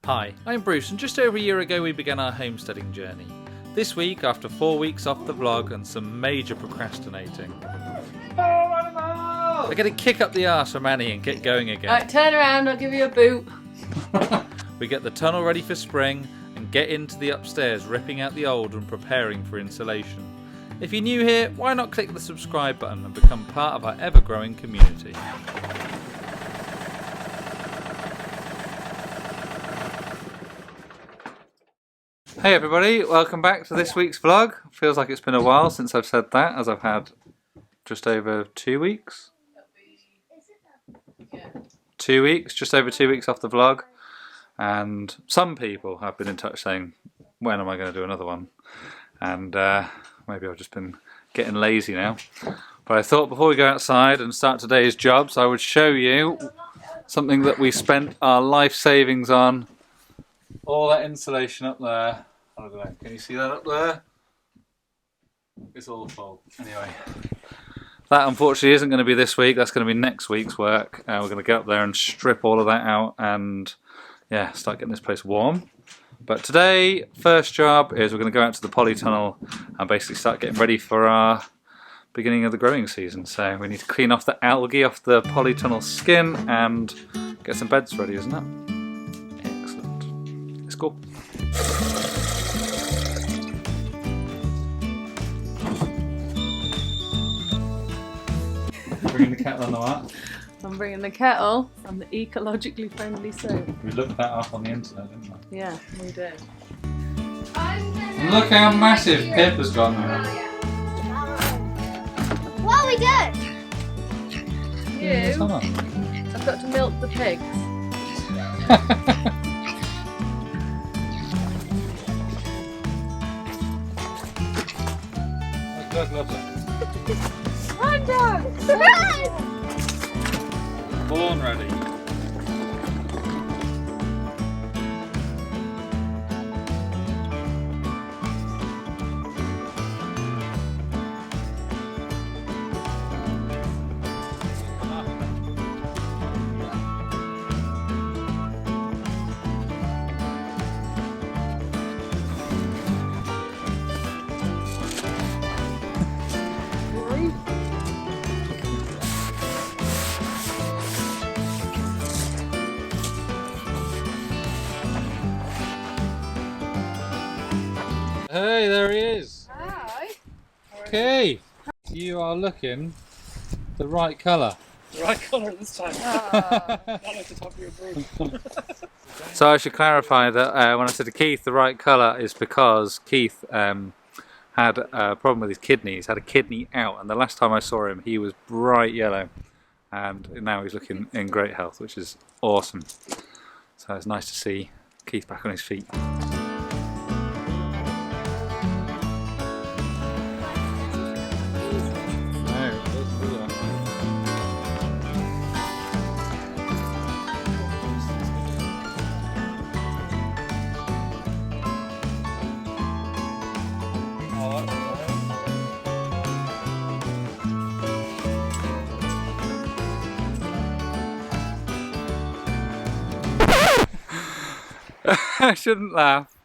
Hi, I'm Bruce, and just over a year ago we began our homesteading journey. This week, after 4 weeks off the vlog and some major procrastinating, we're going to kick up the arse from Annie and get going again. Right, turn around, I'll give you a boot. We get the tunnel ready for spring and get into the upstairs, ripping out the old and preparing for insulation. If you're new here, why not click the subscribe button and become part of our ever-growing community. Hey everybody, welcome back to this week's vlog. Feels like it's been a while since I've said that, as I've had just over 2 weeks. 2 weeks, just over 2 weeks off the vlog. And some people have been in touch saying, when am I going to do another one? And maybe I've just been getting lazy now. But I thought before we go outside and start today's jobs, I would show you something that we spent our life savings on. All that insulation up there. I don't know, can you see that up there? It's all full. Anyway, that unfortunately isn't going to be this week, that's going to be next week's work. We're going to get up there and strip all of that out and yeah, start getting this place warm. But today, first job is we're going to go out to the polytunnel and basically start getting ready for our beginning of the growing season. So we need to clean off the algae off the polytunnel skin and get some beds ready, isn't it? Excellent. Let's go. Bringing the kettle on the what? I'm bringing the kettle and the ecologically friendly soap. We looked that up on the internet, didn't we? Yeah, we did. Look how massive Pip has got now. What are we doing? You? I've got to milk the pigs. Look, look, look. Run, dog! Run! Born ready. Hey, there he is. Hi. Okay, you are looking the right colour. The right colour this time. Not like the top of your broom. So I should clarify that when I said to Keith the right colour is because Keith had a problem with his kidneys, had a kidney out, and the last time I saw him he was bright yellow, and now he's looking in great health, which is awesome. So it's nice to see Keith back on his feet. I shouldn't laugh,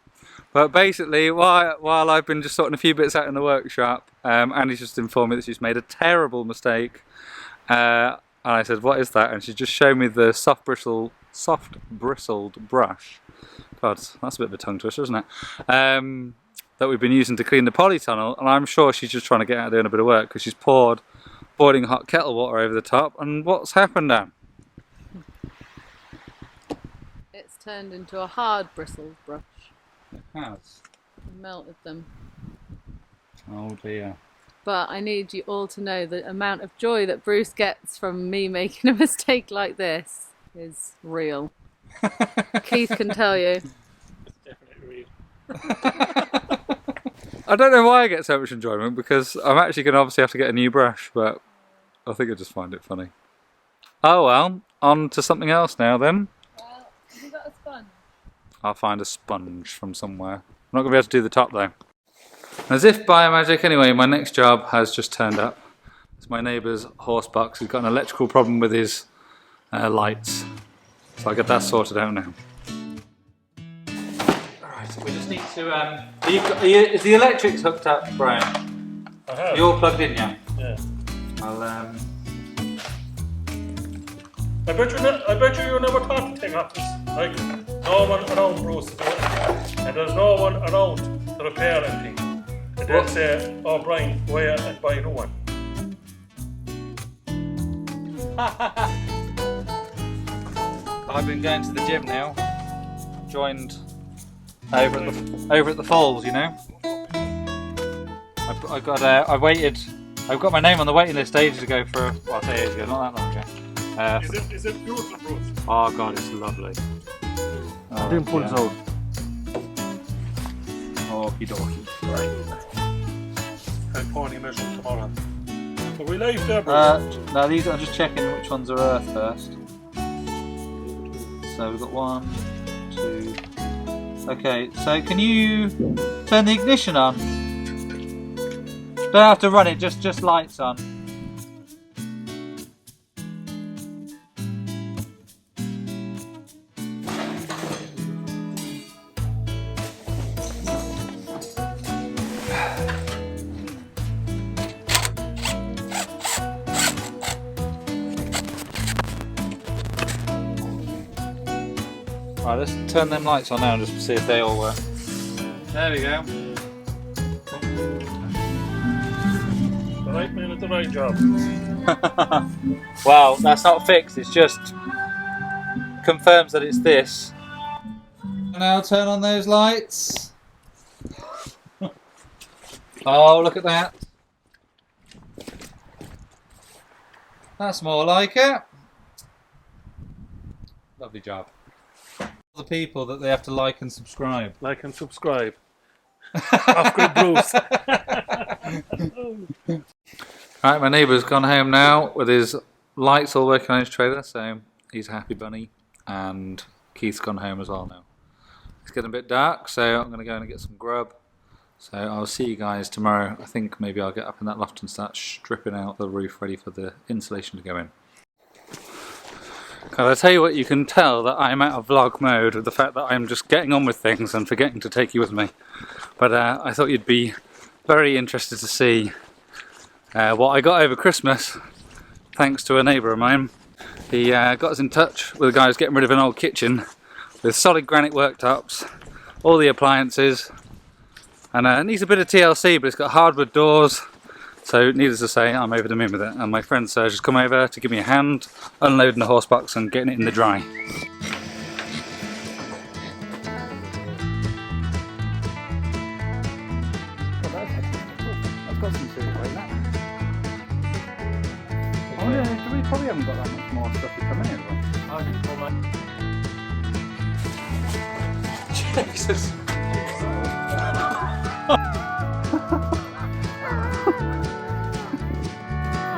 but basically while I've been just sorting a few bits out in the workshop, Annie's just informed me that she's made a terrible mistake, and I said, what is that? And she just showed me the soft bristled brush. God, that's a bit of a tongue twister, isn't it? That we've been using to clean the polytunnel, and I'm sure she's just trying to get out doing a bit of work because she's poured boiling hot kettle water over the top, and what's happened, Anne? It's turned into a hard bristled brush. It has. I melted them. Oh dear. But I need you all to know the amount of joy that Bruce gets from me making a mistake like this is real. Keith can tell you. It's definitely real. I don't know why I get so much enjoyment, because I'm actually going to obviously have to get a new brush, but I think I just find it funny. Oh well, on to something else now then. Well, have you got a sponge? I'll find a sponge from somewhere. I'm not going to be able to do the top though. As if by magic anyway, my next job has just turned up. It's my neighbour's horse box. He's got an electrical problem with his lights. So I'll get that sorted out now. Right, we just need to. Is the electrics hooked up, Brian? I have. You're plugged in, yeah? Yeah. I'll. I bet you never thought to take off this. Like, no one around Bruce to do it. And there's no one around to repair anything. And they'll say, oh Brian, go ahead and buy a new one. I've been going to the gym now. Joined over at the falls, you know. I've got my name on the waiting list ages ago for, well, I'll say ages ago, not that long ago. Is it beautiful, Bruce? Oh God, it's lovely. Oh, Dimples out. Okie dokie. Right. I'll pony measure tomorrow. Are we live there, Bruce? No, these I'm just checking which ones are earth first. So we've got 1, 2. Okay, so can you turn the ignition on? Don't have to run it, just lights on. Right, let's turn them lights on now and just see if they all work. There we go. The right man at the right job. Well, that's not fixed, it's just confirms that it's this. Now turn on those lights. Oh, look at that. That's more like it. Lovely job. The people that they have to like and subscribe. Like and subscribe. Off good Bruce. Right, my neighbour's gone home now with his lights all working on his trailer, so he's a happy bunny. And Keith's gone home as well now. It's getting a bit dark, so I'm going to go and get some grub. So I'll see you guys tomorrow. I think maybe I'll get up in that loft and start stripping out the roof ready for the insulation to go in. I'll tell you what, you can tell that I'm out of vlog mode with the fact that I'm just getting on with things and forgetting to take you with me. But I thought you'd be very interested to see what I got over Christmas, thanks to a neighbour of mine. He got us in touch with the guy who's getting rid of an old kitchen with solid granite worktops, all the appliances, and it needs a bit of TLC, but it's got hardwood doors. So needless to say, I'm over the moon with it, and my friend Serge has come over to give me a hand unloading the horse box and getting it in the dry. I've got some serious weight now. We probably haven't got that much more stuff to come in here. Jesus.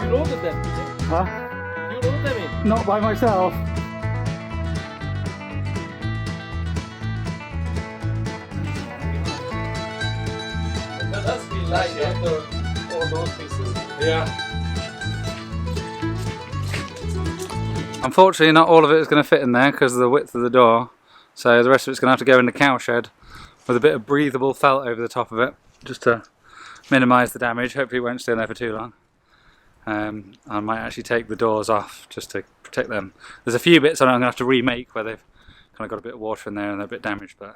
You loaded them, did you? Huh? You loaded them in? Not by myself. That has been like after all those pieces. Yeah. Unfortunately, not all of it is going to fit in there because of the width of the door. So the rest of it's going to have to go in the cow shed with a bit of breathable felt over the top of it, just to minimise the damage. Hopefully it won't stay there for too long. I might actually take the doors off just to protect them. There's a few bits I'm going to have to remake where they've kind of got a bit of water in there and they're a bit damaged, but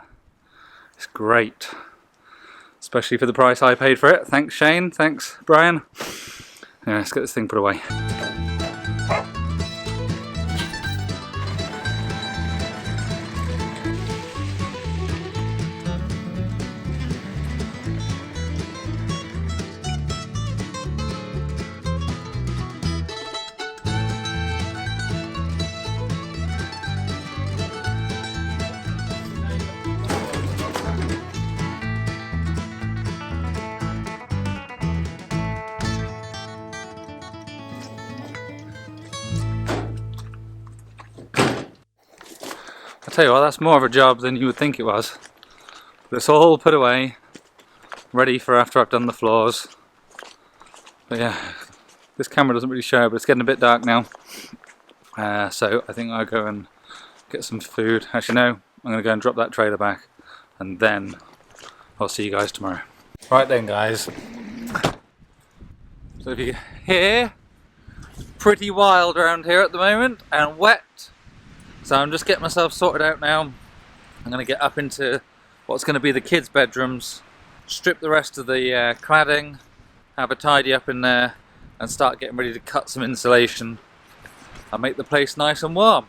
it's great. Especially for the price I paid for it. Thanks Shane, thanks Brian. Yeah, let's get this thing put away. I tell you what, that's more of a job than you would think it was. But it's all put away, ready for after I've done the floors. But yeah, this camera doesn't really show, but it's getting a bit dark now. So I think I'll go and get some food. Actually no, I'm going to go and drop that trailer back and then I'll see you guys tomorrow. Right then guys, so if you hear, pretty wild around here at the moment and wet, so I'm just getting myself sorted out now. I'm going to get up into what's going to be the kids' bedrooms, strip the rest of the cladding, have a tidy up in there and start getting ready to cut some insulation and make the place nice and warm.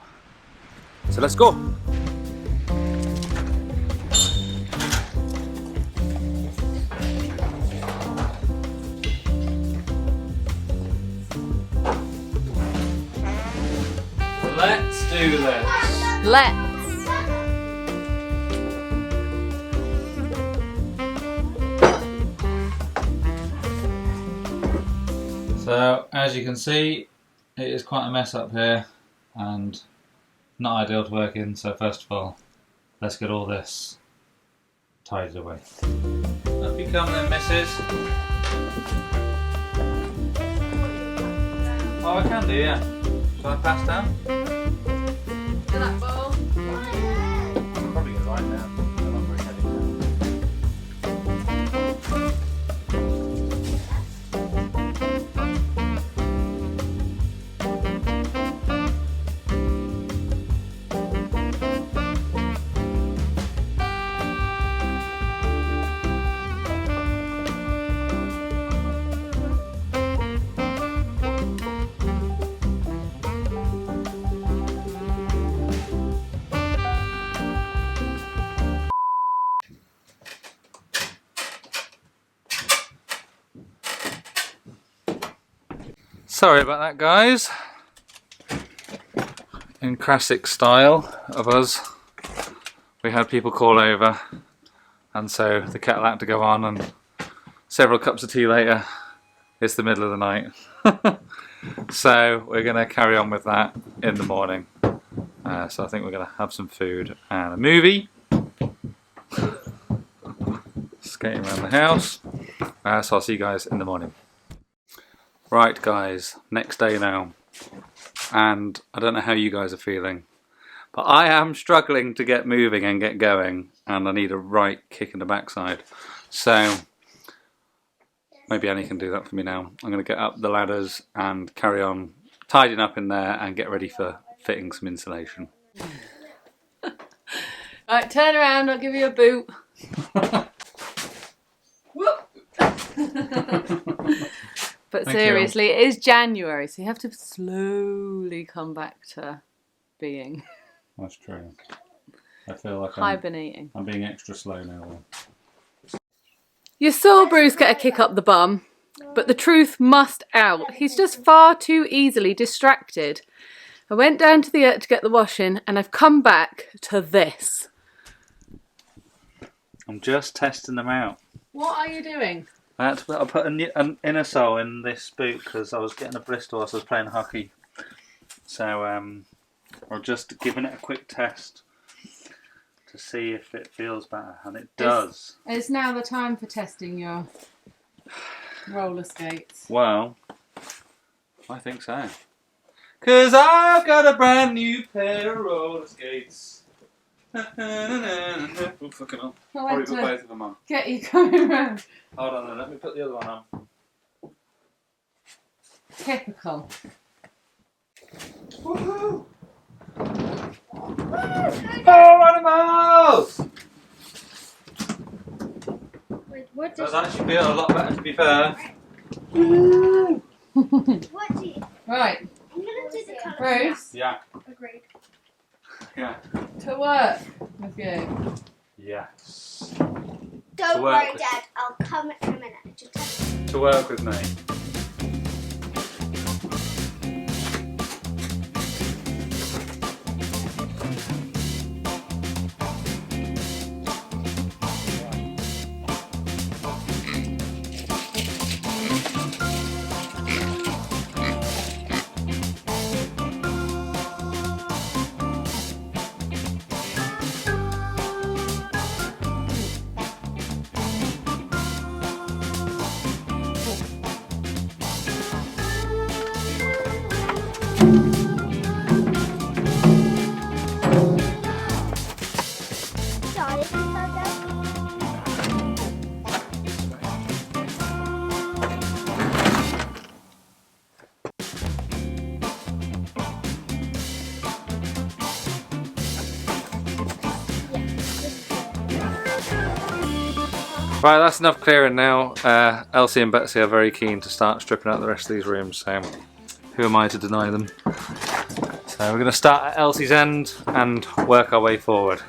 So let's go! Let's do this! Let's! So, as you can see, it is quite a mess up here and not ideal to work in, so first of all, let's get all this tidied away. Up you come then, missus. Oh, I can do, yeah. Shall I pass down? To that bowl. I'll probably get right down. I'm not very heavy down. Sorry about that, guys. In classic style of us, we had people call over, and so the kettle had to go on, and several cups of tea later, it's the middle of the night. So we're going to carry on with that in the morning. So I think we're going to have some food and a movie. Skating around the house. So I'll see you guys in the morning. Right guys, next day now, and I don't know how you guys are feeling, but I am struggling to get moving and get going, and I need a right kick in the backside. So maybe Annie can do that for me now. I'm going to get up the ladders and carry on tidying up in there and get ready for fitting some insulation. Right, turn around, I'll give you a boot. Whoop! But Thank seriously, it is January, so you have to slowly come back to being. That's true. I feel like Hibernating. I'm being extra slow now. You saw Bruce get a kick up the bum, but the truth must out. He's just far too easily distracted. I went down to the to get the washing, and I've come back to this. I'm just testing them out. What are you doing? I put an inner sole in this boot because I was getting a blister whilst I was playing hockey. So I'm just giving it a quick test to see if it feels better, and it does. It's now the time for testing your roller skates. Well, I think so. Cause I've got a brand new pair of roller skates. Oh, fucking hell. Probably put both of them on. Get you coming round. Hold on then, let me put the other one on. Typical. Woohoo! Oh, animals! Wait, what Does does actually feel a lot better, to be fair. what do you... Right, I'm gonna do the colour. Bruce, Yeah, Agreed. yeah. to work with you. Yes. Don't work worry, with- Dad. I'll come in a minute. Just To work with me. Daddy, Right, that's enough clearing now. Elsie and Betsy are very keen to start stripping out the rest of these rooms, so who am I to deny them? So we're going to start at Elsie's end and work our way forward.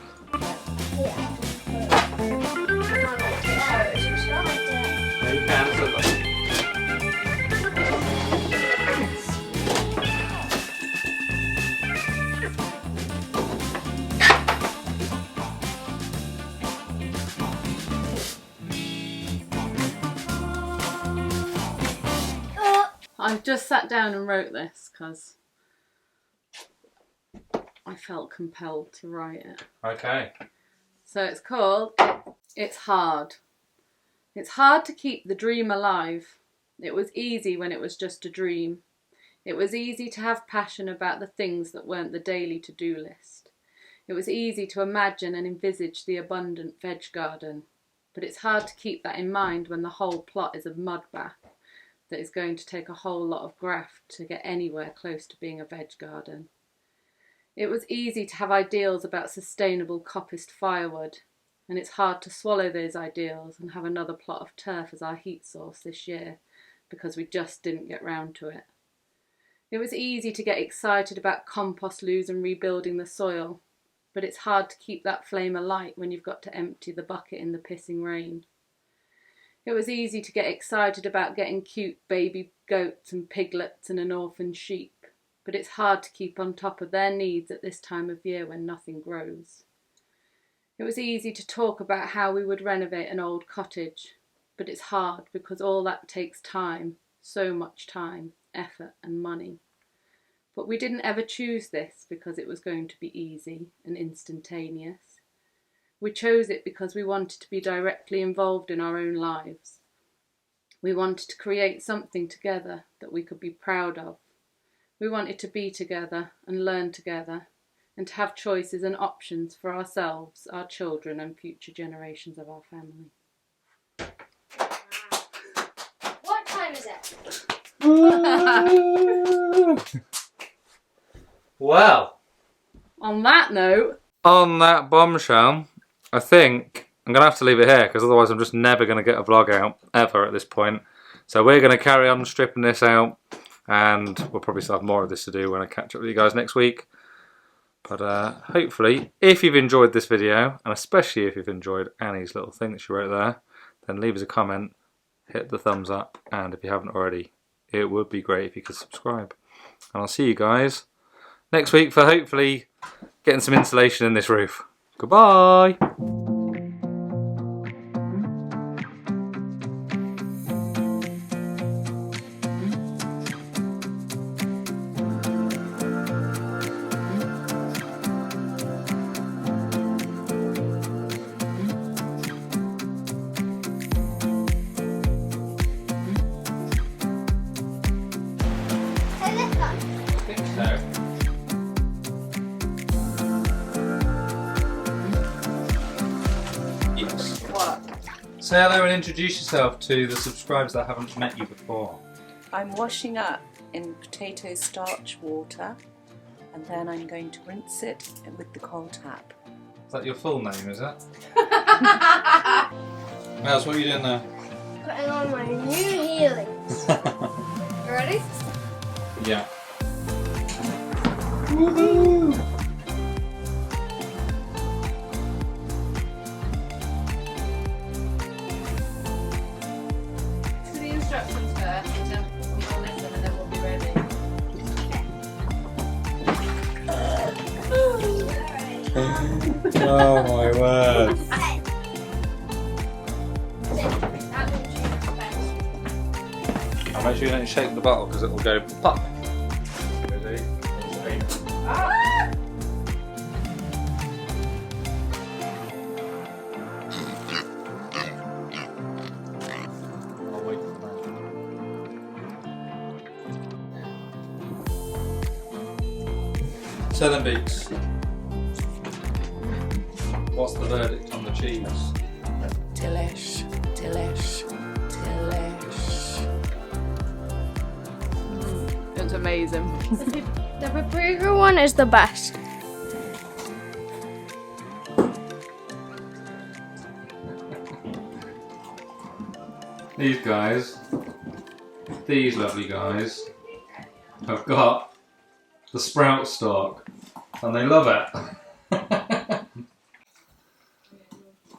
I've just sat down and wrote this because I felt compelled to write it. Okay. So it's called It's Hard. It's hard to keep the dream alive. It was easy when it was just a dream. It was easy to have passion about the things that weren't the daily to-do list. It was easy to imagine and envisage the abundant veg garden. But it's hard to keep that in mind when the whole plot is a mud bath that is going to take a whole lot of graft to get anywhere close to being a veg garden. It was easy to have ideals about sustainable coppiced firewood, and it's hard to swallow those ideals and have another plot of turf as our heat source this year because we just didn't get round to it. It was easy to get excited about compost loos and rebuilding the soil, but it's hard to keep that flame alight when you've got to empty the bucket in the pissing rain. It was easy to get excited about getting cute baby goats and piglets and an orphan sheep, but it's hard to keep on top of their needs at this time of year when nothing grows. It was easy to talk about how we would renovate an old cottage, but it's hard because all that takes time, so much time, effort and money. But we didn't ever choose this because it was going to be easy and instantaneous. We chose it because we wanted to be directly involved in our own lives. We wanted to create something together that we could be proud of. We wanted to be together and learn together and to have choices and options for ourselves, our children and future generations of our family. What time is it? Well, On that note, on that bombshell, I think I'm going to have to leave it here because otherwise I'm just never going to get a vlog out ever at this point. So we're going to carry on stripping this out and we'll probably still have more of this to do when I catch up with you guys next week. But hopefully, if you've enjoyed this video, and especially if you've enjoyed Annie's little thing that she wrote there, then leave us a comment, hit the thumbs up, and if you haven't already, it would be great if you could subscribe. And I'll see you guys next week for hopefully getting some insulation in this roof. Goodbye! Hey, this one. I think so. Yes. what? Say hello and introduce yourself to the subscribers that haven't met you before. I'm washing up in potato starch water and then I'm going to rinse it with the cold tap. Is that your full name, is it? Mouse, what are you doing there? Putting on my new heelys. You ready? Yeah. To the instructions first, and then we'll listen and then we'll be ready. Oh my word. I'll make sure you don't shake the bottle because it will go pop. Ready? I'll wait for that. So then, Beaks, what's the verdict on the cheese. Delish, delish, delish. It's amazing. The paprika one is the best. These lovely guys, have got the sprout stalk, and they love it.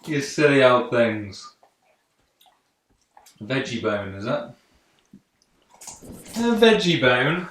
You silly old things. Veggie bone, is it? A veggie bone.